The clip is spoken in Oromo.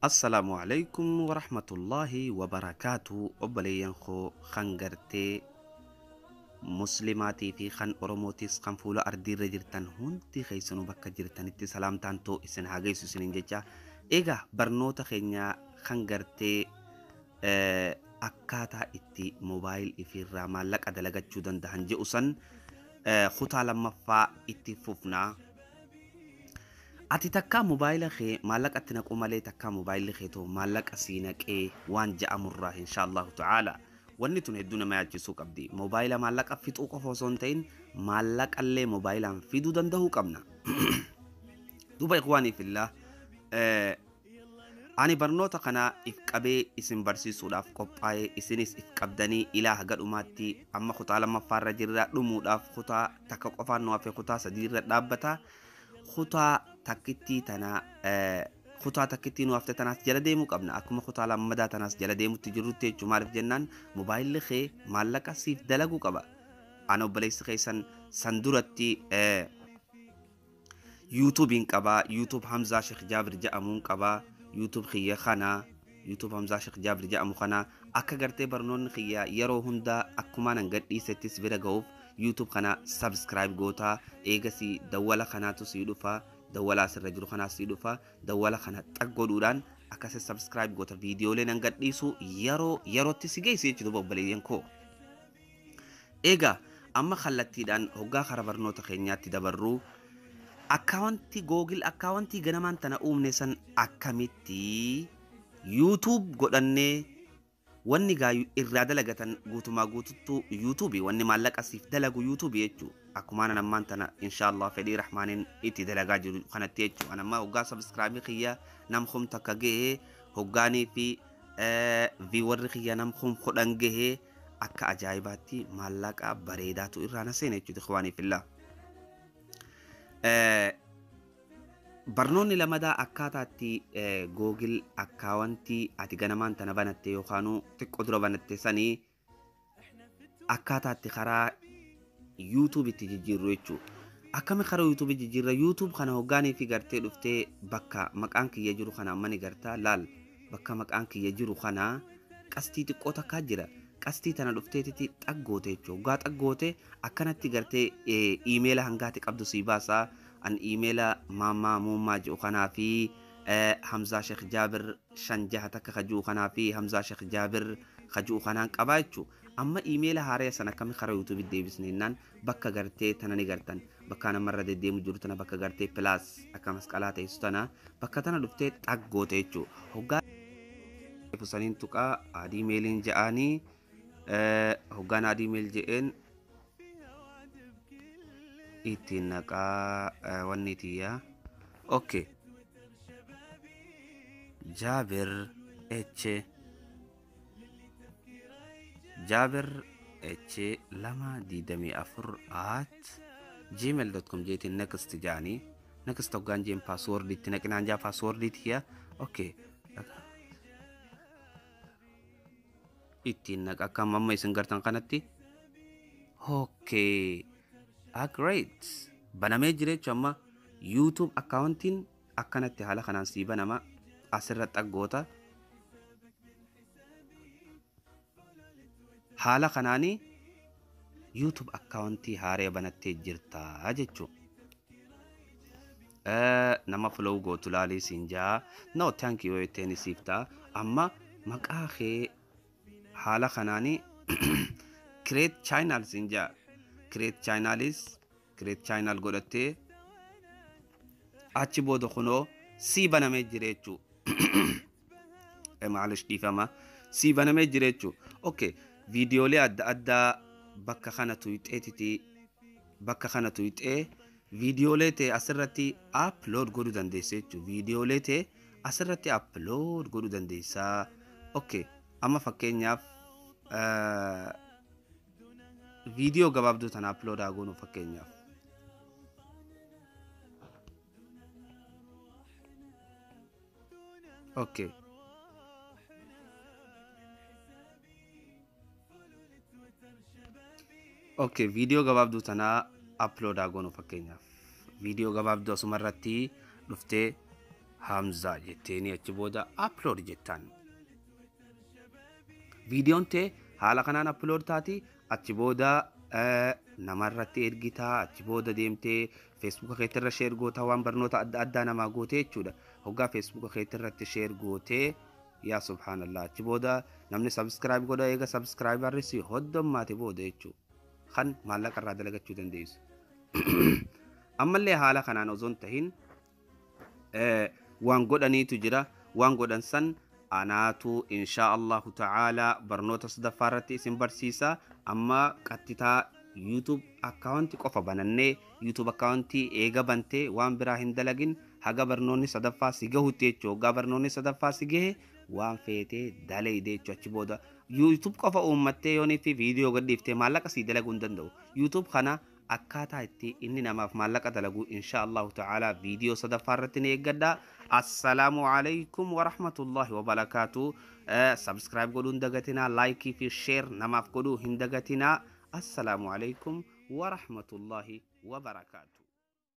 السلام عليكم ورحمة الله وبركاته. أبليان خو خنجرتي مسلماتي في خن أورموتيس خن فولا أردي رجرتن هونتي خيسنو بكا جرتن اتي سلام تانتو اسن هاگي سنين ججا إيغا برنوتا خينيا خنجرتي أكاتا اتي موبايل إفير مالك أدلغت جودن دهن جئوسن خطا لما فا اتي فوفنا ati takka mobaayila kee maallaqa atti naqu malee takka mobaayilli kee too maallaqa sii naqee waan ja'amurraa inshaallahu ta'ala wanni tun hedduu nama yaachisuu qabdi. Mobaayila maallaqa fixuu qofa osoo hin ta'in maallaqallee moobayilaan fiduu danda'uu qabna. Duuba ikhwaanii fillah ani barnoota kana if qabee isin barsiisuudhaaf qophaa'ee isinis if qabdanii ilaa haga dhumaatti amma kutaa lammaffaarra jirra dhumuudhaaf kutaa takka qofaan nu hafe kutaa sadiirra dhaabbata. خطا تكتي تنا خطا تكتي نوافت تناس جلديمو قبنا أكما خطا لمدا تناس جلديمو تجرد تيجو معرف جنان موبايل لخي مالك سيف دلقو قبا أنا بليس خيسان سندورتي يوتيوبين قبا يوتيوب حمزة شيخ جابر جامون قبا يوتيوب خيا خنا يوتيوب حمزة شيخ جابر جامو خنا أكا غرتي برنون خيا يرو هندا أكما ننقل إيستيس فيرغوف يوتيوب خنا سبسكرايب غوتا ايغسي دولا خناتو سيدوفا دولا سرجرو خنا سيدوفا دولا خنا تغودودان اكاسه سبسكرايب غوتا فيديو لين انغديسو يرو تسيغي سيچدو بوبلينكو ايغا اما خلتي دان هوغا خربرنو تخينياتي دبرو اكاونتي جوجل اكاونتي غنمان تنا اومنسن اكاميتي يوتيوب غوداني wanni gaa irraa dalagatan guutumaa guututtu yuutuubi wanni maallaqa siif dalagu yuutuubi jechuu akkuma nammaan tana inshaallah fedhii rahmaaniin itti dalagaa jiru kanatti jechuu anammaa hoggaa sabskraabii kiyya nam kum takka gahee hoggaanii fi warri kiyya nam kum kudhan gahee akka ajaa'ibaatti maallaqa bareedaatu irraa na seene jechuudha ikhwaanii fillah. barnoonni lamadaa akkaataatti Google akkaawuntii ati ganamaan tana banatte yookaanuu xiqqoo dura banatte sanii akkaataatti karaa YouTube itti jijjiirru jechuudha. Akkami karaa YouTube jijjiirra YouTube kana hoggaanii fi gartee dhuftee bakka maqaan kiyya jiru kana amma ni gartaa laal bakka maqaan kiyya jiru kana qastii xiqqoo takkaa jira. Qastii tana dhufteetitti xaggoote jechuudha. Hoggaa xaggoote akkanatti gartee iimeela hangaati qabdu sii baasaa. an emaila mama mumma ju khana fi Hamza Sheikh Jabir shanjaha takka khaju khana fi Hamza Sheikh Jabir khaju khana qabachu amma emaila hare sana kam khara YouTube deebisneenan bakka gartee tanani gartan bakka namarra deemu jirtana bakka gartee plus akka masqalaa ta'istana bakka tana dhuftee xaggoote jechu hoggaa fusanin tuqa adi mailin ja'ani hoggaan adi mail je'en itinaka wanitiya okay Jabir H lama didami afur at gmail.com jeti next jani next hoggaan jeen password itinakina anja password itiya okay itinaka kam amma isin gartan kanatti okay great banamee jire chama YouTube accountin akkanatti haala kanaan sii banama asirra xaggoota haala kanaani YouTube accountii haaree banattee jirta jechu nama flow gootu laalii siinjaa no thank you eteeni siifta amma maqaa kee haala kanaani create channel siinjaa create channel godhatte achi booda kunoo sii banamee jireechu maalish dhiifama sii banamee jireechu okay viidiyoolee adda addaa bakka kana tuyxee viidiyoolee ta'e asirratti upload godhuu dandeessa jechuudha. Viidiyoolee ta'e asirratti upload godhuu dandeessa. Okay amma fakkeenyaaf video gabaabduu tan upload agoonu fakkeenyaaf okay video gabaabduu tana upload agoonu fakkeenyaaf video gabaabduu asumarratti dhuftee hamza jetteni achi booda upload jettan videoon tee haala kanaan upload taati achi booda namarratti ergitaa achi booda deemtee Facebook keetirra share goota waan barnoota adda addaa namaa gootee jechuudha hoggaa Facebook keetirratti share gootee yaa subhaanallah achi booda namni subscribe godha eega subscribe arrisi hoddommaate booda jechuudha kan maallaqa irraa dalagachuu dandeessu ammallee haala kanaan osoon tahin waan godhaniitu jira waan godhan san anaatu insha Allah ta'ala barnoota sadaffaarratti isin barsiisa amma qattitaa YouTube account qofa banannee YouTube account eega bantee waan biraa hin dalagin haga barnoonni sadaffaa si gahutti jechuudha hoggaa barnoonni sadaffaa si gahe waan feetee dalayde jechuudha achi booda YouTube qofa uummattee yoonii fi viidiyoo gadhiiftee maallaqa sii dalaguu hin danda'u YouTube kana akkaataa itti inni namaaf maallaqa dalagu insha Allah ta'ala viidiyoo sadaffaarratti ni eeggadha assalamu alaykum wa rahmatullahi wa barakatuh subscribe godhuu hin dagatinaa like fi share namaaf godhuu hin dagatinaa السلام عليكم ورحمة الله وبركاته